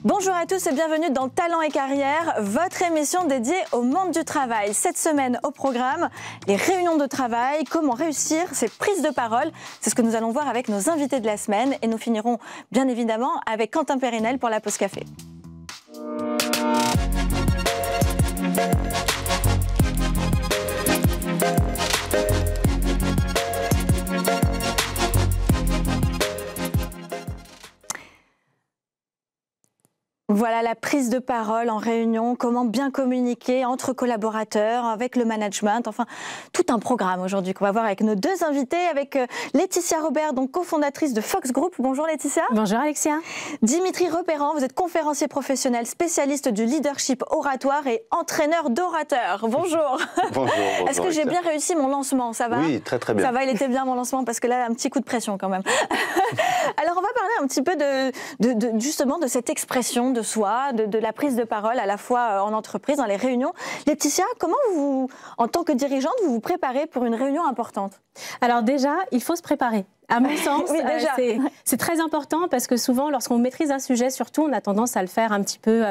Bonjour à tous et bienvenue dans Talent et Carrière, votre émission dédiée au monde du travail. Cette semaine au programme, les réunions de travail, comment réussir ces prises de parole. C'est ce que nous allons voir avec nos invités de la semaine et nous finirons bien évidemment avec Quentin Périnel pour la pause café. Voilà la prise de parole en réunion, comment bien communiquer entre collaborateurs, avec le management, enfin tout un programme aujourd'hui qu'on va voir avec nos deux invités, avec Laetitia Robert, donc cofondatrice de Fox Group. Bonjour Laetitia. Bonjour Alexia. Dimitri Repérant, vous êtes conférencier professionnel, spécialiste du leadership oratoire et entraîneur d'orateurs. Bonjour. Bonjour. Est-ce que j'ai bien réussi mon lancement? Ça va? Oui, très très bien. Ça va, il était bien mon lancement parce que là, un petit coup de pression quand même. Alors on va parler un petit peu justement de cette expression de soi, de la prise de parole à la fois en entreprise, dans les réunions. Laetitia, comment vous, en tant que dirigeante, vous vous préparez pour une réunion importante? Alors déjà, il faut se préparer. À mon sens, oui, c'est très important parce que souvent, lorsqu'on maîtrise un sujet, surtout, on a tendance à le faire un petit peu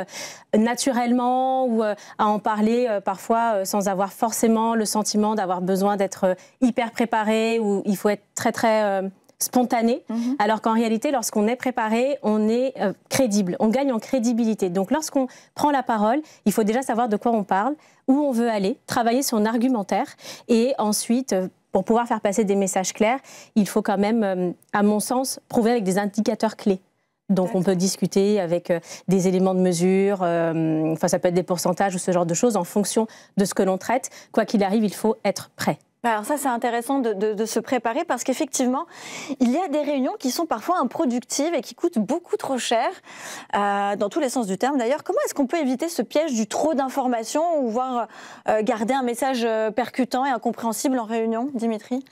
naturellement ou à en parler parfois sans avoir forcément le sentiment d'avoir besoin d'être hyper préparé ou il faut être très spontané, alors qu'en réalité, lorsqu'on est préparé, on est crédible, on gagne en crédibilité. Donc lorsqu'on prend la parole, il faut déjà savoir de quoi on parle, où on veut aller, travailler son argumentaire et ensuite, pour pouvoir faire passer des messages clairs, il faut quand même, à mon sens, prouver avec des indicateurs clés. Donc on peut discuter avec des éléments de mesure, enfin ça peut être des pourcentages ou ce genre de choses en fonction de ce que l'on traite. Quoi qu'il arrive, il faut être prêt. Alors ça, c'est intéressant de se préparer parce qu'effectivement, il y a des réunions qui sont parfois improductives et qui coûtent beaucoup trop cher, dans tous les sens du terme d'ailleurs. Comment est-ce qu'on peut éviter ce piège du trop d'informations ou voire garder un message percutant et incompréhensible en réunion, Dimitri?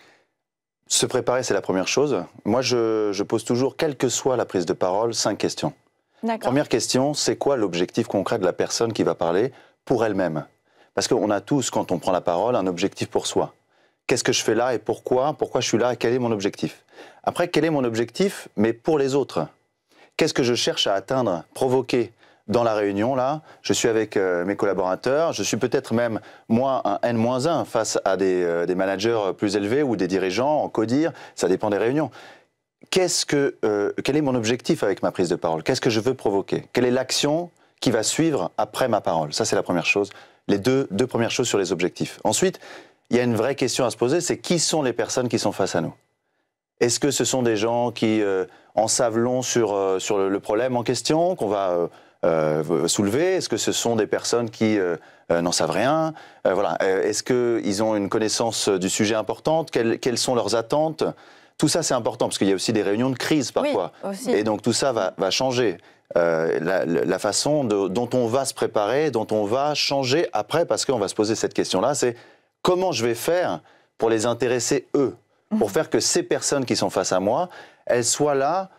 Se préparer, c'est la première chose. Moi, je pose toujours, quelle que soit la prise de parole, 5 questions. Première question, c'est quoi l'objectif concret de la personne qui va parler pour elle-même? Parce qu'on a tous, quand on prend la parole, un objectif pour soi. Qu'est-ce que je fais là et pourquoi je suis là et quel est mon objectif? Après, quel est mon objectif, mais pour les autres? Qu'est-ce que je cherche à atteindre, provoquer dans la réunion là? Je suis avec mes collaborateurs, je suis peut-être même, moi, un N-1 face à des managers plus élevés ou des dirigeants en codir, ça dépend des réunions. Quel est mon objectif avec ma prise de parole? Qu'est-ce que je veux provoquer? Quelle est l'action qui va suivre après ma parole? Ça, c'est la première chose. Les deux premières choses sur les objectifs. Ensuite, il y a une vraie question à se poser, c'est qui sont les personnes qui sont face à nous? Est-ce que ce sont des gens qui en savent long sur le problème en question qu'on va soulever? Est-ce que ce sont des personnes qui n'en savent rien? Voilà. Est-ce qu'ils ont une connaissance du sujet importante? Quelles sont leurs attentes? Tout ça, c'est important, parce qu'il y a aussi des réunions de crise parfois. Oui, aussi. Et donc tout ça va changer. La façon dont on va se préparer, dont on va changer après, parce qu'on va se poser cette question-là, c'est comment je vais faire pour les intéresser eux, pour faire que ces personnes qui sont face à moi, elles soient là,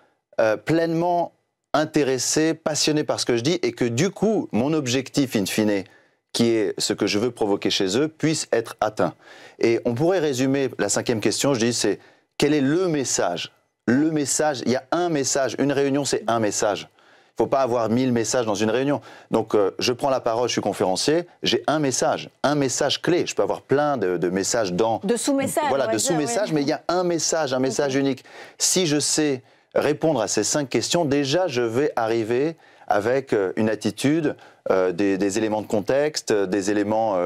pleinement intéressées, passionnées par ce que je dis, et que du coup, mon objectif in fine, qui est ce que je veux provoquer chez eux, puisse être atteint. Et on pourrait résumer la 5e question, je dis, c'est quel est le message? Le message, il y a un message, une réunion c'est un message. Il ne faut pas avoir 1000 messages dans une réunion. Donc, je prends la parole, je suis conférencier, j'ai un message clé. Je peux avoir plein de messages dans... De sous-messages. Voilà, de sous-messages, oui. Mais il y a un message unique. Si je sais répondre à ces 5 questions, déjà, je vais arriver avec une attitude, des éléments de contexte, des éléments,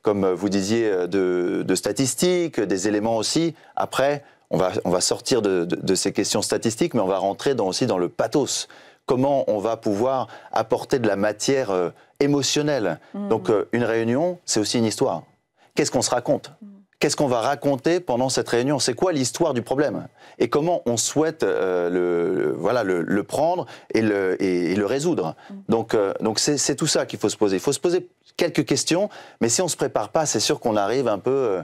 comme vous disiez, de statistiques, des éléments aussi. Après, on va sortir de ces questions statistiques, mais on va rentrer aussi dans le pathos. Comment on va pouvoir apporter de la matière émotionnelle. Donc une réunion, c'est aussi une histoire. Qu'est-ce qu'on se raconte? Qu'est-ce qu'on va raconter pendant cette réunion? C'est quoi l'histoire du problème? Et comment on souhaite le prendre et le résoudre? Donc c'est tout ça qu'il faut se poser. Il faut se poser quelques questions, mais si on ne se prépare pas, c'est sûr qu'on arrive un peu...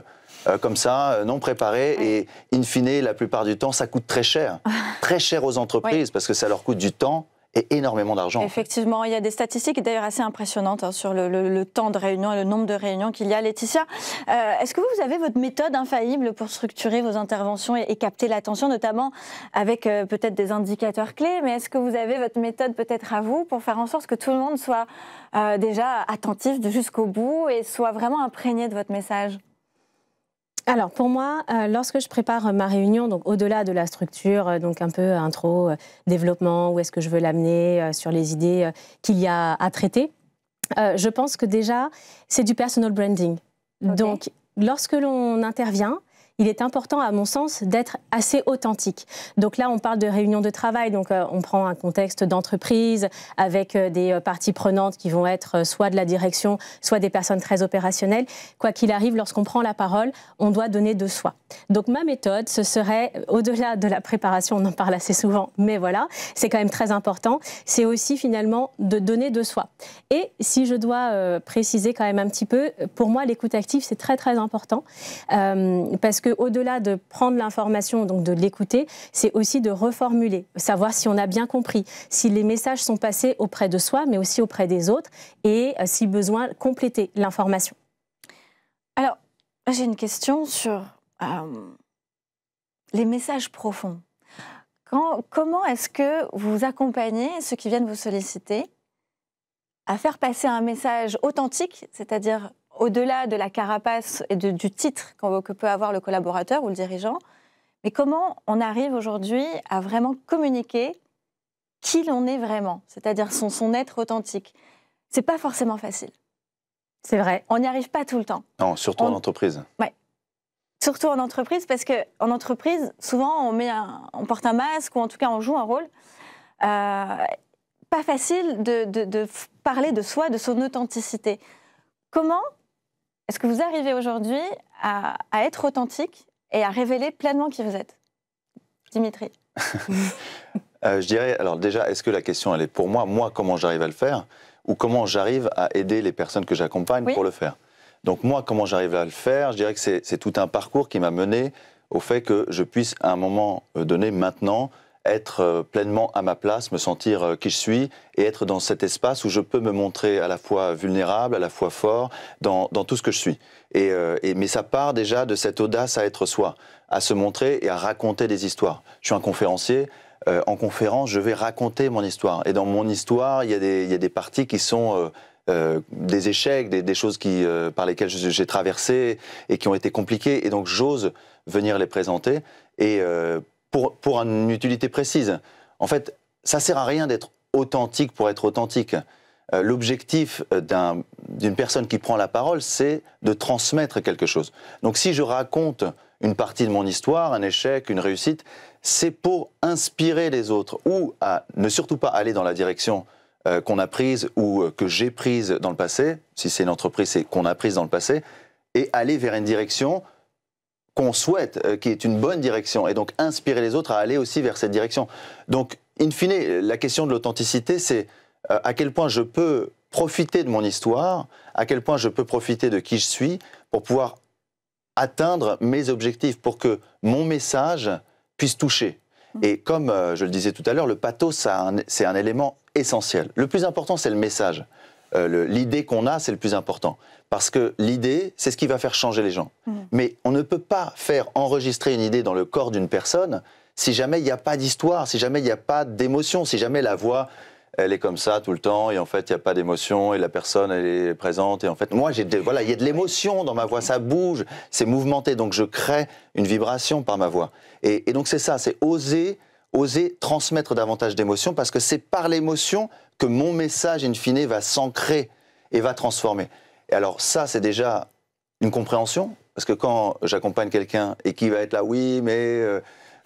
comme ça, non préparé, et in fine, la plupart du temps, ça coûte très cher aux entreprises, parce que ça leur coûte du temps et énormément d'argent. Effectivement, il y a des statistiques d'ailleurs assez impressionnantes sur le temps de réunion et le nombre de réunions qu'il y a. Laetitia, est-ce que vous avez votre méthode infaillible pour structurer vos interventions et capter l'attention, notamment avec peut-être des indicateurs clés, mais est-ce que vous avez votre méthode peut-être à vous pour faire en sorte que tout le monde soit déjà attentif jusqu'au bout et soit vraiment imprégné de votre message ? Alors pour moi, lorsque je prépare ma réunion, donc au-delà de la structure, donc un peu intro, développement, où est-ce que je veux l'amener, sur les idées qu'il y a à traiter, je pense que déjà, c'est du personal branding. Okay. Donc lorsque l'on intervient, il est important, à mon sens, d'être assez authentique. Donc là, on parle de réunion de travail, donc on prend un contexte d'entreprise avec des parties prenantes qui vont être soit de la direction, soit des personnes très opérationnelles. Quoi qu'il arrive, lorsqu'on prend la parole, on doit donner de soi. Donc ma méthode, ce serait, au-delà de la préparation, on en parle assez souvent, mais voilà, c'est quand même très important, c'est aussi finalement de donner de soi. Et si je dois préciser quand même un petit peu, pour moi, l'écoute active, c'est très très important, parce que au-delà de prendre l'information, donc de l'écouter, c'est aussi de reformuler, savoir si on a bien compris, si les messages sont passés auprès de soi, mais aussi auprès des autres, et si besoin, compléter l'information. Alors, j'ai une question sur les messages profonds. Comment est-ce que vous accompagnez ceux qui viennent vous solliciter à faire passer un message authentique, c'est-à-dire au-delà de la carapace et du titre que peut avoir le collaborateur ou le dirigeant, mais comment on arrive aujourd'hui à vraiment communiquer qui l'on est vraiment, c'est-à-dire son être authentique. C'est pas forcément facile. C'est vrai. On n'y arrive pas tout le temps. Non, surtout en entreprise. Ouais. Surtout en entreprise, parce qu'en entreprise, souvent, on porte un masque ou en tout cas, on joue un rôle. Pas facile de parler de soi, de son authenticité. Comment est-ce que vous arrivez aujourd'hui à être authentique et à révéler pleinement qui vous êtes, Dimitri? Je dirais, alors déjà, est-ce que la question, elle est pour moi, comment j'arrive à le faire, ou comment j'arrive à aider les personnes que j'accompagne pour le faire? Donc moi, comment j'arrive à le faire? Je dirais que c'est tout un parcours qui m'a mené au fait que je puisse, à un moment donné, maintenant, être pleinement à ma place, me sentir qui je suis et être dans cet espace où je peux me montrer à la fois vulnérable, à la fois fort, dans tout ce que je suis. Mais ça part déjà de cette audace à être soi, à se montrer et à raconter des histoires. Je suis un conférencier. En conférence, je vais raconter mon histoire. Et dans mon histoire, il y a des parties qui sont des échecs, des choses par lesquelles j'ai traversé et qui ont été compliquées. Et donc, j'ose venir les présenter. Et pour une utilité précise. En fait, ça ne sert à rien d'être authentique pour être authentique. L'objectif d'une personne qui prend la parole, c'est de transmettre quelque chose. Donc si je raconte une partie de mon histoire, un échec, une réussite, c'est pour inspirer les autres ou à ne surtout pas aller dans la direction qu'on a prise ou que j'ai prise dans le passé. Si c'est une entreprise, c'est qu'on a prise dans le passé, et aller vers une direction qu'on souhaite, qui est une bonne direction, et donc inspirer les autres à aller aussi vers cette direction. Donc, in fine, la question de l'authenticité, c'est à quel point je peux profiter de mon histoire, à quel point je peux profiter de qui je suis pour pouvoir atteindre mes objectifs, pour que mon message puisse toucher. Et comme je le disais tout à l'heure, le pathos, c'est un élément essentiel. Le plus important, c'est le message. L'idée qu'on a, c'est le plus important. Parce que l'idée, c'est ce qui va faire changer les gens. Mais on ne peut pas faire enregistrer une idée dans le corps d'une personne si jamais il n'y a pas d'histoire, si jamais il n'y a pas d'émotion, si jamais la voix, elle est comme ça tout le temps et en fait, il n'y a pas d'émotion et la personne, elle est présente. Et en fait, moi, voilà, il y a de l'émotion dans ma voix, ça bouge, c'est mouvementé, donc je crée une vibration par ma voix. Et donc c'est ça, c'est oser transmettre davantage d'émotions parce que c'est par l'émotion que mon message, in fine, va s'ancrer et va transformer. Et alors ça, c'est déjà une compréhension, parce que quand j'accompagne quelqu'un et qui va être là, oui, mais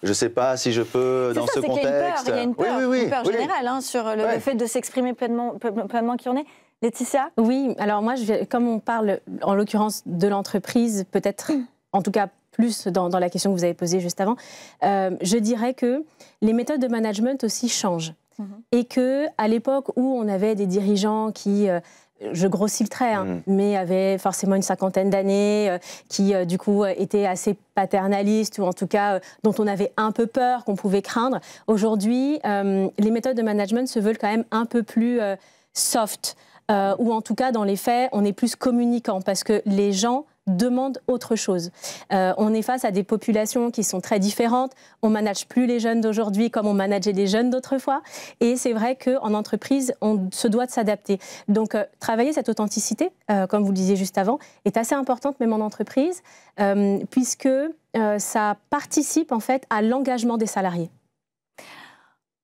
je ne sais pas si je peux dans ce contexte. Il y a une peur générale sur le fait de s'exprimer pleinement qui on est. Laetitia? Oui, alors moi, comme on parle en l'occurrence de l'entreprise, peut-être, en tout cas plus dans la question que vous avez posée juste avant, je dirais que les méthodes de management aussi changent. Et qu'à l'époque où on avait des dirigeants qui je grossis le trait, hein, mais avait forcément une cinquantaine d'années, qui du coup était assez paternaliste, ou en tout cas dont on avait un peu peur, qu'on pouvait craindre. Aujourd'hui, les méthodes de management se veulent quand même un peu plus soft, ou en tout cas dans les faits, on est plus communicant, parce que les gens demandent autre chose. On est face à des populations qui sont très différentes. On ne manage plus les jeunes d'aujourd'hui comme on manageait les jeunes d'autrefois. Et c'est vrai qu'en entreprise, on se doit de s'adapter. Donc, travailler cette authenticité, comme vous le disiez juste avant, est assez importante même en entreprise, puisque ça participe en fait à l'engagement des salariés.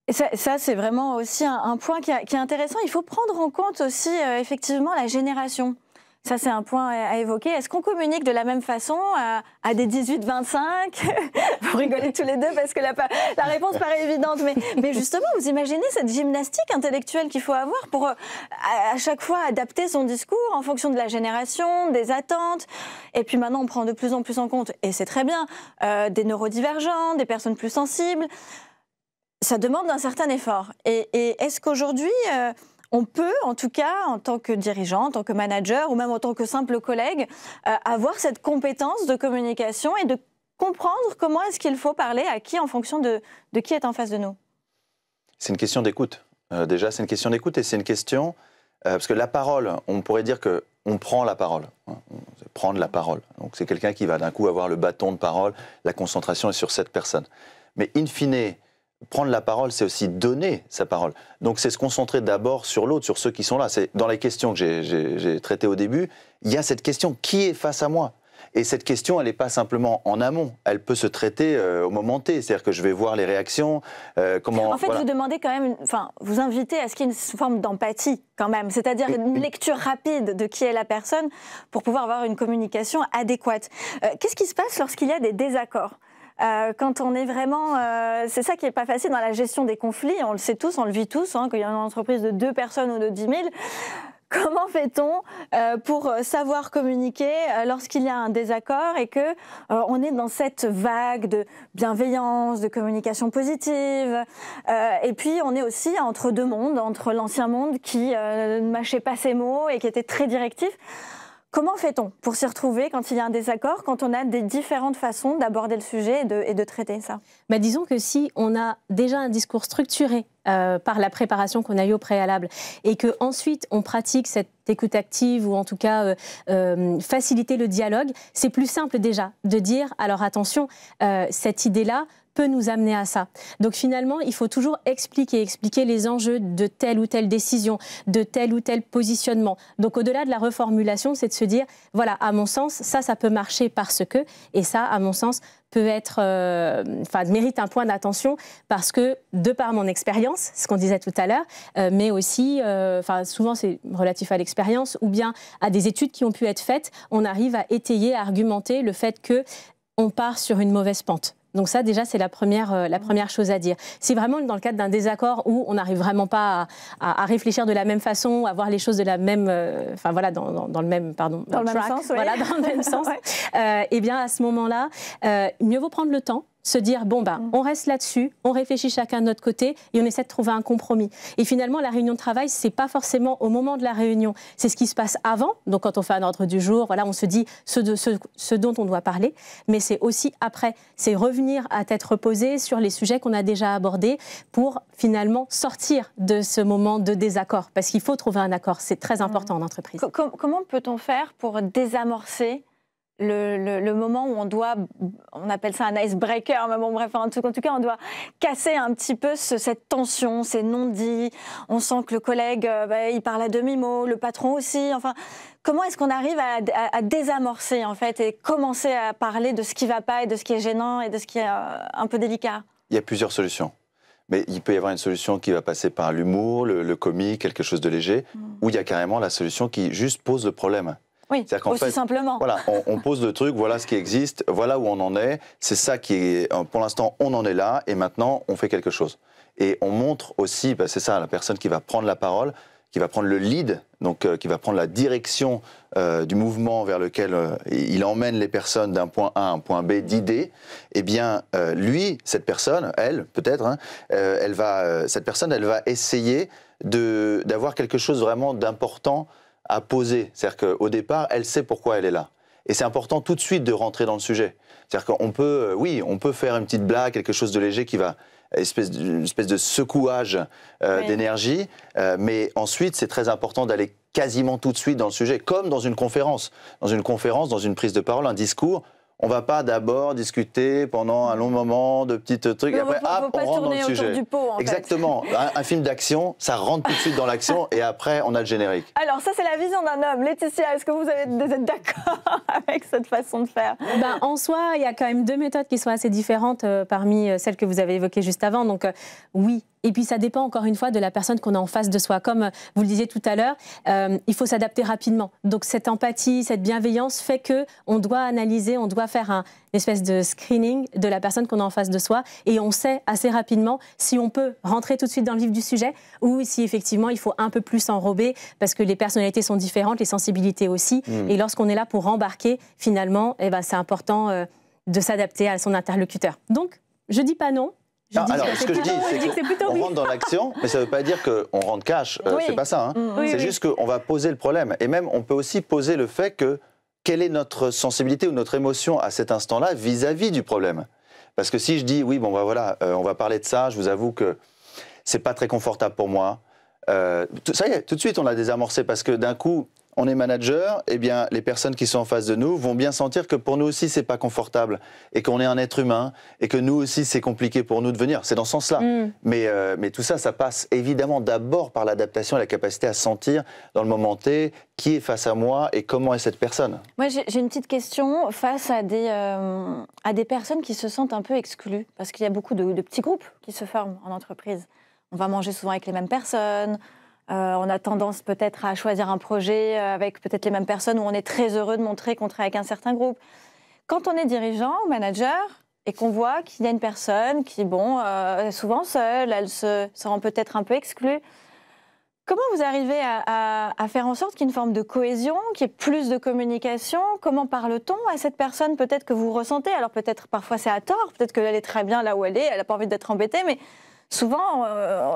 Et ça c'est vraiment aussi un point qui est intéressant. Il faut prendre en compte aussi effectivement la génération. Ça, c'est un point à évoquer. Est-ce qu'on communique de la même façon à des 18-25 ? Vous rigolez tous les deux parce que la réponse paraît évidente. Mais justement, vous imaginez cette gymnastique intellectuelle qu'il faut avoir pour à chaque fois adapter son discours en fonction de la génération, des attentes. Et puis maintenant, on prend de plus en plus en compte, et c'est très bien, des neurodivergents, des personnes plus sensibles. Ça demande un certain effort. Et est-ce qu'aujourd'hui... on peut, en tout cas, en tant que dirigeant, en tant que manager ou même en tant que simple collègue, avoir cette compétence de communication et de comprendre comment est-ce qu'il faut parler à qui en fonction de qui est en face de nous. C'est une question d'écoute. Déjà, c'est une question d'écoute et c'est une question... parce que la parole, on pourrait dire qu'on prend la parole. Prendre la parole. Donc c'est quelqu'un qui va d'un coup avoir le bâton de parole, la concentration est sur cette personne. Mais in fine... prendre la parole, c'est aussi donner sa parole. Donc c'est se concentrer d'abord sur l'autre, sur ceux qui sont là. C'est dans les questions que j'ai traitées au début, il y a cette question, qui est face à moi ? Et cette question, elle n'est pas simplement en amont, elle peut se traiter au moment T. C'est-à-dire que je vais voir les réactions, comment... En fait, voilà. Vous demandez quand même, vous invitez à ce qu'il y ait une forme d'empathie quand même, c'est-à-dire une lecture rapide de qui est la personne pour pouvoir avoir une communication adéquate. Qu'est-ce qui se passe lorsqu'il y a des désaccords ? Quand on est vraiment... c'est ça qui n'est pas facile dans la gestion des conflits, on le sait tous, on le vit tous, hein, quand il y a une entreprise de 2 personnes ou de 10 000. Comment fait-on pour savoir communiquer lorsqu'il y a un désaccord et que on est dans cette vague de bienveillance, de communication positive et puis on est aussi entre deux mondes, entre l'ancien monde qui ne mâchait pas ses mots et qui était très directif. Comment fait-on pour s'y retrouver quand il y a un désaccord, quand on a des différentes façons d'aborder le sujet et de traiter ça ? Disons que si on a déjà un discours structuré par la préparation qu'on a eue au préalable et qu'ensuite on pratique cette écoute active ou en tout cas faciliter le dialogue, c'est plus simple déjà de dire alors attention, cette idée-là peut nous amener à ça. Donc finalement, il faut toujours expliquer les enjeux de telle ou telle décision, de tel ou tel positionnement. Donc au-delà de la reformulation, c'est de se dire, voilà, à mon sens, ça peut marcher parce que, et ça, à mon sens, peut être, mérite un point d'attention parce que, de par mon expérience, ce qu'on disait tout à l'heure, mais aussi, souvent c'est relatif à l'expérience ou bien à des études qui ont pu être faites, on arrive à étayer, à argumenter le fait qu'on part sur une mauvaise pente. Donc ça, déjà, c'est la première chose à dire. Si vraiment, dans le cadre d'un désaccord où on n'arrive vraiment pas à réfléchir de la même façon, à voir les choses de la même... dans le même... Pardon, dans le même sens, oui. Voilà, dans le même sens. Ouais. Eh bien, à ce moment-là, mieux vaut prendre le temps, se dire, on reste là-dessus, on réfléchit chacun de notre côté et on essaie de trouver un compromis. Et finalement, la réunion de travail, c'est pas forcément au moment de la réunion, c'est ce qui se passe avant. Donc, quand on fait un ordre du jour, voilà, on se dit ce dont on doit parler, mais c'est aussi après. C'est revenir à tête reposée sur les sujets qu'on a déjà abordés pour finalement sortir de ce moment de désaccord. Parce qu'il faut trouver un accord, c'est très important en entreprise. Comment peut-on faire pour désamorcer le moment où on appelle ça un icebreaker, mais bon bref, en tout cas on doit casser un petit peu cette tension, ces non-dits, on sent que le collègue il parle à demi-mot, le patron aussi, enfin comment est-ce qu'on arrive à désamorcer en fait et commencer à parler de ce qui ne va pas et de ce qui est gênant et de ce qui est un peu délicat? Il y a plusieurs solutions. Mais il peut y avoir une solution qui va passer par l'humour, le comique, quelque chose de léger, ou il y a carrément la solution qui juste pose le problème. Oui, aussi simplement. Voilà, on pose le truc, voilà ce qui existe, voilà où on en est, c'est ça qui est, pour l'instant, on en est là, et maintenant, on fait quelque chose. Et on montre aussi, c'est ça, la personne qui va prendre la parole, qui va prendre le lead, donc qui va prendre la direction du mouvement vers lequel il emmène les personnes d'un point A à un point B d'idées, eh bien, lui, cette personne, elle, peut-être, cette personne, elle va essayer d'avoir quelque chose vraiment d'important à poser. C'est-à-dire qu'au départ, elle sait pourquoi elle est là. Et c'est important tout de suite de rentrer dans le sujet. C'est-à-dire qu'on peut, oui, on peut faire une petite blague, quelque chose de léger qui va, une espèce de secouage d'énergie, mais ensuite, c'est très important d'aller quasiment tout de suite dans le sujet, comme dans une conférence. Dans une conférence, dans une prise de parole, un discours, on ne va pas d'abord discuter pendant un long moment de petits trucs, et après, hop, on rentre dans le sujet. Du pot, exactement. Un film d'action, ça rentre tout de suite dans l'action, et après, on a le générique. Alors, ça, c'est la vision d'un homme. Laetitia, est-ce que vous êtes d'accord avec cette façon de faire? En soi, il y a quand même deux méthodes qui sont assez différentes parmi celles que vous avez évoquées juste avant. Donc, oui. Et puis, ça dépend encore une fois de la personne qu'on a en face de soi. Comme vous le disiez tout à l'heure, il faut s'adapter rapidement. Donc, cette empathie, cette bienveillance fait qu'on doit analyser, on doit faire une espèce de screening de la personne qu'on a en face de soi. Et on sait assez rapidement si on peut rentrer tout de suite dans le vif du sujet ou si effectivement, il faut un peu plus s'enrober parce que les personnalités sont différentes, les sensibilités aussi. Et lorsqu'on est là pour embarquer, finalement, c'est important de s'adapter à son interlocuteur. Donc, je dis pas non. Alors, ce que je dis, c'est qu'on rentre dans l'action, mais ça ne veut pas dire qu'on rentre cash. C'est pas ça. Hein. C'est juste qu'on va poser le problème. Et même, on peut aussi poser le fait que quelle est notre sensibilité ou notre émotion à cet instant-là vis-à-vis du problème. Parce que si je dis, oui, bon, voilà, on va parler de ça, je vous avoue que c'est pas très confortable pour moi. Ça y est, tout de suite, on l'a désamorcé parce que d'un coup, on est manager, eh bien, les personnes qui sont en face de nous vont bien sentir que pour nous aussi, c'est pas confortable et qu'on est un être humain et que nous aussi, c'est compliqué pour nous de venir. C'est dans ce sens-là. Mais tout ça, ça passe évidemment d'abord par l'adaptation et la capacité à sentir dans le moment T qui est face à moi et comment est cette personne. Moi, j'ai une petite question face à des personnes qui se sentent un peu exclues parce qu'il y a beaucoup de petits groupes qui se forment en entreprise. On va manger souvent avec les mêmes personnes. On a tendance peut-être à choisir un projet avec peut-être les mêmes personnes où on est très heureux de montrer qu'on travaille avec un certain groupe. Quand on est dirigeant ou manager et qu'on voit qu'il y a une personne qui, est souvent seule, elle se rend peut-être un peu exclue, comment vous arrivez à faire en sorte qu'il y ait une forme de cohésion, qu'il y ait plus de communication? Comment parle-t-on à cette personne peut-être que vous ressentez? Alors peut-être parfois c'est à tort, peut-être qu'elle est très bien là où elle est, elle n'a pas envie d'être embêtée, mais souvent,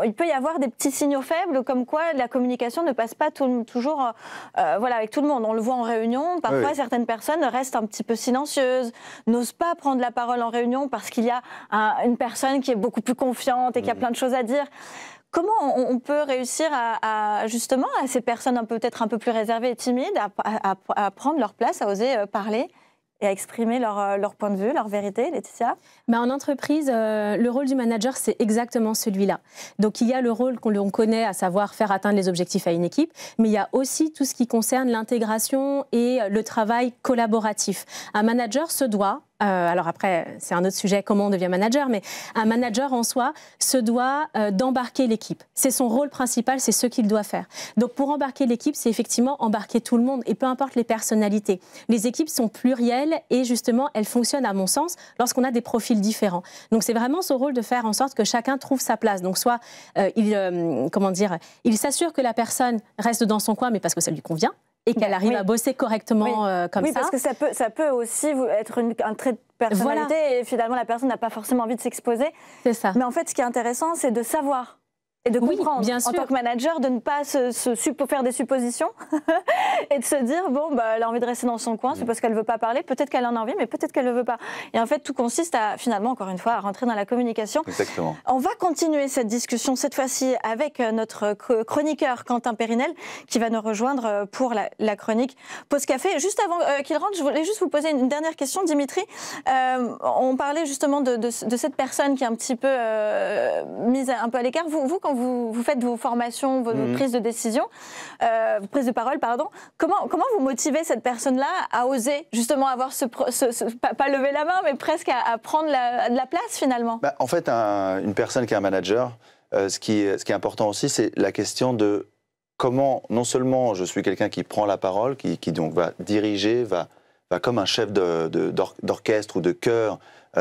il peut y avoir des petits signaux faibles comme quoi la communication ne passe pas toujours avec tout le monde. On le voit en réunion, parfois certaines personnes restent un petit peu silencieuses, n'osent pas prendre la parole en réunion parce qu'il y a une personne qui est beaucoup plus confiante et qui a plein de choses à dire. Comment on peut réussir justement à ces personnes peut-être un peu plus réservées et timides à prendre leur place, à oser parler et à exprimer leur point de vue, leur vérité, Laetitia? En entreprise, le rôle du manager, c'est exactement celui-là. Donc, il y a le rôle qu'on connaît, à savoir faire atteindre les objectifs à une équipe, mais il y a aussi tout ce qui concerne l'intégration et le travail collaboratif. Un manager se doit, alors après, c'est un autre sujet, comment on devient manager, mais un manager en soi se doit d'embarquer l'équipe. C'est son rôle principal, c'est ce qu'il doit faire. Donc pour embarquer l'équipe, c'est effectivement embarquer tout le monde, et peu importe les personnalités. Les équipes sont plurielles et justement, elles fonctionnent à mon sens lorsqu'on a des profils différents. Donc c'est vraiment ce rôle de faire en sorte que chacun trouve sa place. Donc soit il s'assure que la personne reste dans son coin, mais parce que ça lui convient, et qu'elle arrive à bosser correctement comme ça. Oui, parce que ça peut aussi être un trait de personnalité et finalement la personne n'a pas forcément envie de s'exposer. C'est ça. Mais en fait, ce qui est intéressant, c'est de savoir et de comprendre bien sûr. En tant que manager, de ne pas faire des suppositions et de se dire, elle a envie de rester dans son coin, c'est parce qu'elle ne veut pas parler, peut-être qu'elle en a envie, mais peut-être qu'elle ne veut pas. Et en fait, tout consiste à, finalement, encore une fois, à rentrer dans la communication. Exactement. On va continuer cette discussion, cette fois-ci, avec notre chroniqueur Quentin Périnel, qui va nous rejoindre pour la chronique Pause Café. Juste avant qu'il rentre, je voulais juste vous poser une dernière question, Dimitri. On parlait justement de cette personne qui est un petit peu mise un peu à l'écart. Vous, quand vous faites vos formations, vos prises de décision, prises de parole, pardon, comment vous motivez cette personne-là à oser justement avoir pas lever la main, mais presque à prendre de la place finalement? En fait, une personne qui est un manager, ce qui est important aussi, c'est la question de comment, non seulement je suis quelqu'un qui prend la parole, qui donc va diriger, va comme un chef d'orchestre ou de chœur,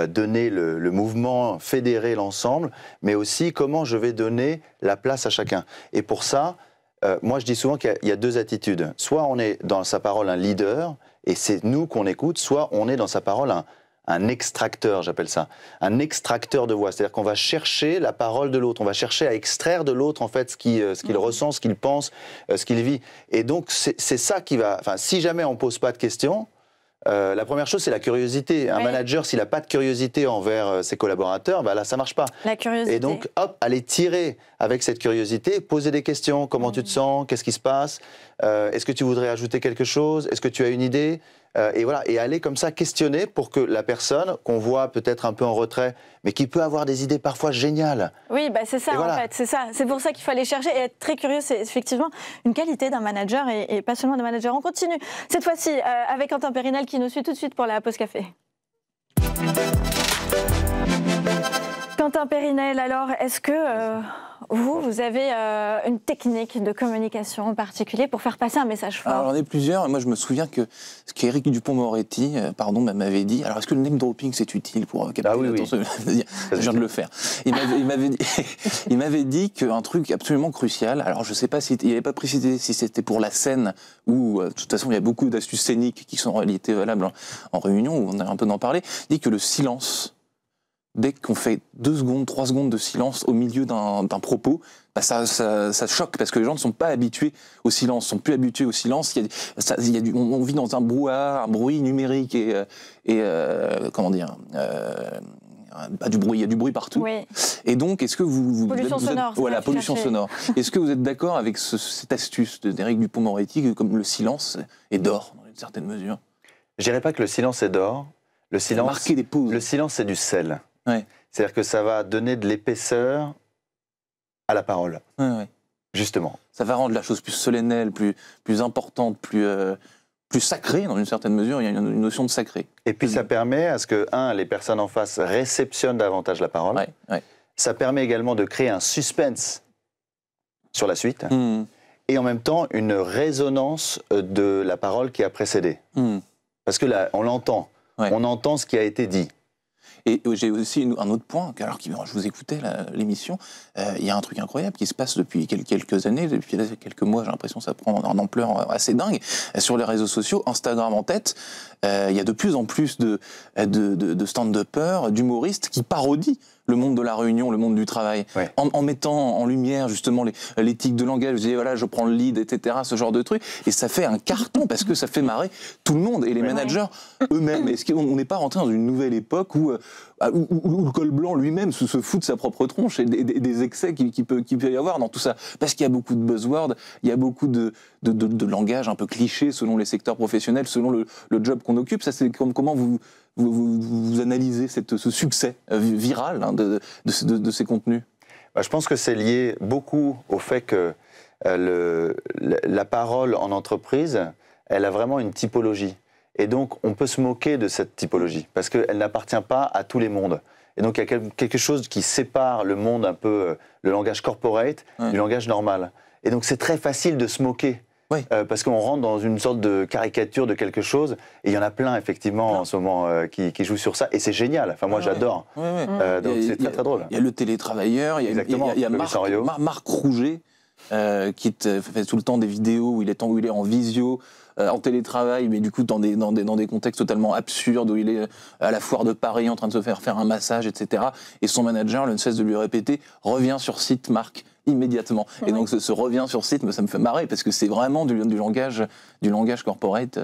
donner le mouvement, fédérer l'ensemble, mais aussi comment je vais donner la place à chacun. Et pour ça, moi je dis souvent qu'il y a deux attitudes. Soit on est dans sa parole un leader, et c'est nous qu'on écoute, soit on est dans sa parole un extracteur, j'appelle ça, un extracteur de voix. C'est-à-dire qu'on va chercher la parole de l'autre, on va chercher à extraire de l'autre en fait ce qu'il ressent, ce qu'il pense, ce qu'il vit. Et donc c'est ça qui va. Enfin, si jamais on pose pas de questions, la première chose c'est la curiosité. Un manager s'il n'a pas de curiosité envers ses collaborateurs, bah là ça marche pas. La curiosité. Et donc hop, aller tirer avec cette curiosité, poser des questions. Comment tu te sens? Qu'est-ce qui se passe? Est-ce que tu voudrais ajouter quelque chose? Est-ce que tu as une idée? Et voilà, et aller comme ça questionner pour que la personne qu'on voit peut-être un peu en retrait, mais qui peut avoir des idées parfois géniales. Oui, bah c'est ça en fait, c'est ça. C'est pour ça qu'il faut aller chercher et être très curieux. C'est effectivement une qualité d'un manager et pas seulement d'un manager. On continue cette fois-ci avec Quentin Périnel qui nous suit tout de suite pour la pause café. Quentin Périnel, alors, est-ce que vous avez une technique de communication en particulier pour faire passer un message fort? Alors, j'en ai plusieurs. Moi, je me souviens que ce qu'Éric Dupond-Moretti m'avait dit. Alors, est-ce que le name dropping, c'est utile pour capter l'attention? Je viens de le faire. Il m'avait dit qu'un truc absolument crucial, alors je ne sais pas s'il n'avait pas précisé si c'était pour la scène, où de toute façon, il y a beaucoup d'astuces scéniques qui sont en réalité valables en réunion, où on a un peu d'en parler, dit que le silence, dès qu'on fait 2 secondes, 3 secondes de silence au milieu d'un propos, bah ça choque parce que les gens ne sont pas habitués au silence, sont plus habitués au silence. On vit dans un brouhaha, un bruit numérique et comment dire, du bruit, il y a du bruit partout. Oui. Et donc, est-ce que vous pollution sonore. Voilà, pollution sonore. Est-ce que vous êtes d'accord avec cette astuce d'Éric Dupond-Moretti, comme le silence est d'or dans une certaine mesure? Je dirais pas que le silence est d'or. Le silence, marquer des pauses. Le silence, c'est du sel. Ouais. C'est-à-dire que ça va donner de l'épaisseur à la parole, justement. Ça va rendre la chose plus solennelle, plus importante, plus sacrée, dans une certaine mesure. Il y a une notion de sacré. Et puis ça permet à ce que, les personnes en face réceptionnent davantage la parole. Ça permet également de créer un suspense sur la suite. Et en même temps, une résonance de la parole qui a précédé. Parce que là, on l'entend. On entend ce qui a été dit. Et j'ai aussi un autre point, alors je vous écoutais l'émission, il y a un truc incroyable qui se passe depuis quelques années, depuis quelques mois, j'ai l'impression que ça prend une ampleur assez dingue. Sur les réseaux sociaux, Instagram en tête, il y a de plus en plus de stand-uppers, d'humoristes qui parodient le monde de la réunion, le monde du travail, en mettant en lumière justement l'éthique de langage. Je disais, voilà, je prends le lead, etc., ce genre de truc. Et ça fait un carton parce que ça fait marrer tout le monde et les managers eux-mêmes. Est-ce qu'on n'est pas rentré dans une nouvelle époque où le col blanc lui-même se fout de sa propre tronche et des excès qu'il peut y avoir dans tout ça? Parce qu'il y a beaucoup de buzzwords, il y a beaucoup de langage un peu cliché selon les secteurs professionnels, selon le job qu'on occupe. Ça, c'est comment vous analysez ce succès viral de ces contenus? Je pense que c'est lié beaucoup au fait que la parole en entreprise, elle a vraiment une typologie. Et donc, on peut se moquer de cette typologie, parce qu'elle n'appartient pas à tous les mondes. Et donc, il y a quelque chose qui sépare le monde un peu, le langage corporate, du langage normal. Et donc, c'est très facile de se moquer. Parce qu'on rentre dans une sorte de caricature de quelque chose, et il y en a plein effectivement en ce moment qui jouent sur ça, et c'est génial. Enfin moi j'adore. Donc c'est très drôle. Il y a le télétravailleur, il y a Marc Rouget qui fait tout le temps des vidéos où il est en visio, en télétravail, mais du coup dans des contextes totalement absurdes où il est à la foire de Paris en train de se faire un massage, etc. Et son manager ne cesse de lui répéter « Reviens sur site, Marc ». Immédiatement. Et donc ce revient sur site, ça me fait marrer parce que c'est vraiment du langage corporate.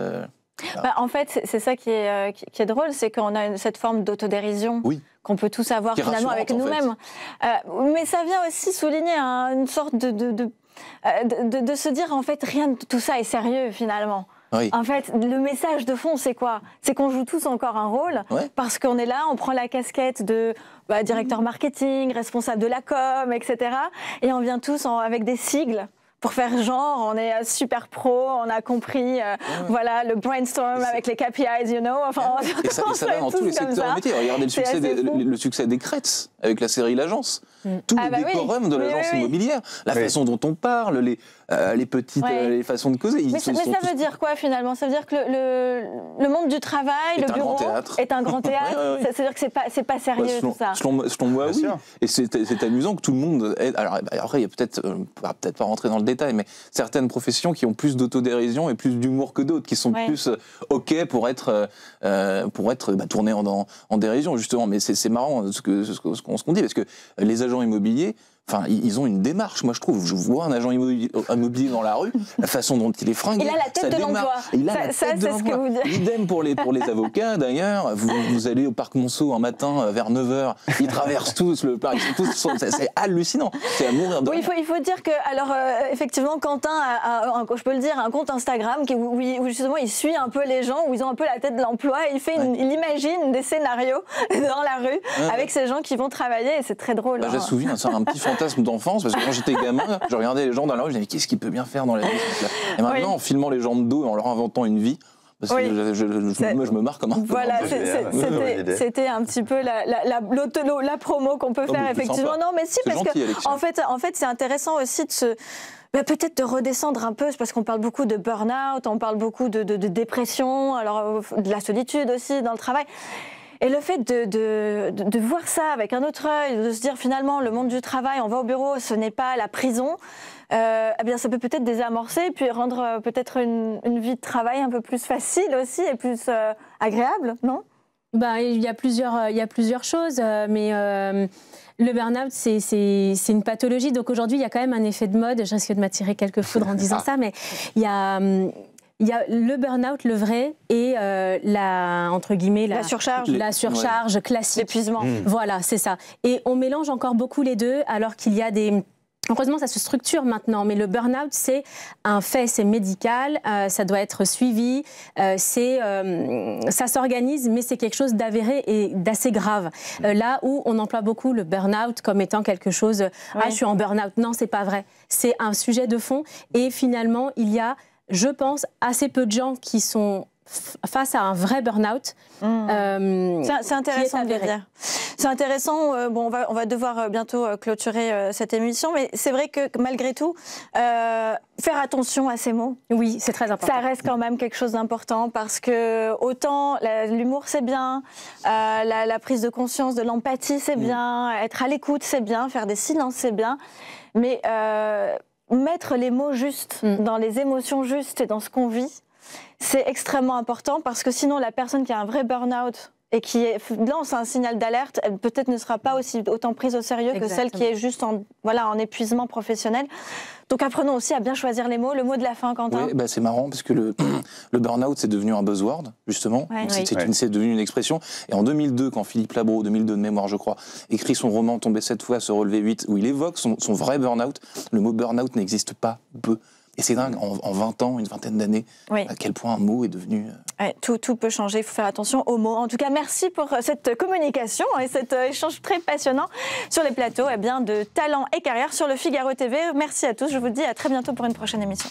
En fait, c'est ça qui est drôle, c'est qu'on a cette forme d'autodérision qu'on peut tous avoir finalement avec nous-mêmes. Mais ça vient aussi souligner une sorte de se dire en fait rien de tout ça est sérieux finalement. En fait, le message de fond, c'est quoi? C'est qu'on joue tous encore un rôle parce qu'on est là, on prend la casquette de directeur marketing, responsable de la com, etc. Et on vient tous avec des sigles pour faire genre, on est super pro, on a compris, voilà, le brainstorm avec les KPIs, you know. Enfin, et ça va dans tous les secteurs métiers. Regardez le succès des Crêts avec la série L'Agence. Tout le décorum de l'agence immobilière, la façon dont on parle, les petites les façons de causer. Mais ça veut dire quoi finalement? Ça veut dire que le monde du travail, le bureau, est un grand théâtre. Ça veut dire que c'est pas sérieux tout ça. Selon moi, oui. Et c'est amusant que tout le monde. Alors après, il y a peut-être, on va peut-être pas rentrer dans le détail, mais certaines professions qui ont plus d'autodérision et plus d'humour que d'autres, qui sont plus OK pour être tournés en dérision, justement. Mais c'est marrant ce qu'on dit, parce que les agents immobiliers, enfin, ils ont une démarche, moi je trouve. Je vois un agent immobilier dans la rue, la façon dont il est fringué. Il a la tête de l'emploi. Ça, c'est ce que vous dites. Idem pour les avocats, d'ailleurs. Vous allez au Parc Monceau un matin vers 9h, ils traversent tous le parc, c'est hallucinant. C'est à mourir de rire. Oui, il faut dire que, alors, effectivement, Quentin a, je peux le dire, un compte Instagram où justement il suit un peu les gens, où ils ont un peu la tête de l'emploi, et il imagine des scénarios dans la rue avec ces gens qui vont travailler, et c'est très drôle. J'ai souvenir, c'est un petit fantasme d'enfance, parce que quand j'étais gamin, je regardais les gens dans la rue, je me disais, qu'est-ce qu'il peut bien faire dans la vie? Et maintenant, en filmant les gens de dos et en leur inventant une vie, parce que moi, je me marre comme un peu. Voilà, c'était un petit peu la promo qu'on peut faire, effectivement. Non, mais si, parce que, en fait, c'est intéressant aussi de peut-être de redescendre un peu, parce qu'on parle beaucoup de burn-out, on parle beaucoup de dépression, alors de la solitude aussi dans le travail. Et le fait de voir ça avec un autre œil, de se dire finalement le monde du travail, on va au bureau, ce n'est pas la prison, eh bien ça peut peut-être désamorcer et puis rendre peut-être une vie de travail un peu plus facile aussi et plus agréable, non? Il y a plusieurs choses, mais le burn-out, c'est une pathologie. Donc aujourd'hui, il y a quand même un effet de mode. Je risque de m'attirer quelques foudres en disant ça, mais il y a le burn-out, le vrai, et entre guillemets, la surcharge classique. L'épuisement. Voilà, c'est ça. Et on mélange encore beaucoup les deux, alors qu'il y a des... Heureusement, ça se structure maintenant, mais le burn-out, c'est un fait, c'est médical, ça doit être suivi, ça s'organise, mais c'est quelque chose d'avéré et d'assez grave. Là où on emploie beaucoup le burn-out comme étant quelque chose, je suis en burn-out. Non, c'est pas vrai. C'est un sujet de fond, et finalement, il y a, je pense, assez peu de gens qui sont face à un vrai burn-out. C'est intéressant de le dire. C'est intéressant. On va devoir bientôt clôturer cette émission, mais c'est vrai que malgré tout, faire attention à ces mots. Oui, c'est très important. Ça reste quand même quelque chose d'important, parce que autant l'humour c'est bien, la prise de conscience, de l'empathie c'est bien, être à l'écoute c'est bien, faire des silences c'est bien, mais mettre les mots justes dans les émotions justes et dans ce qu'on vit, c'est extrêmement important, parce que sinon la personne qui a un vrai burn-out et qui lance un signal d'alerte, elle peut-être ne sera pas autant prise au sérieux que celle qui est juste en épuisement professionnel. Donc apprenons aussi à bien choisir les mots. Le mot de la fin, Quentin. Oui, c'est marrant, parce que le burn-out, c'est devenu un buzzword, justement. C'est devenu une expression. Et en 2002, quand Philippe Labro, 2002 de mémoire, je crois, écrit son roman « Tomber 7 fois, se relever 8 », où il évoque son vrai burn-out, le mot burn-out n'existe pas peu. Et c'est dingue, en 20 ans, une vingtaine d'années, à quel point un mot est devenu... Tout peut changer, il faut faire attention aux mots. En tout cas, merci pour cette communication et cet échange très passionnant sur les plateaux de Talent et Carrière sur le Figaro TV. Merci à tous, je vous dis à très bientôt pour une prochaine émission.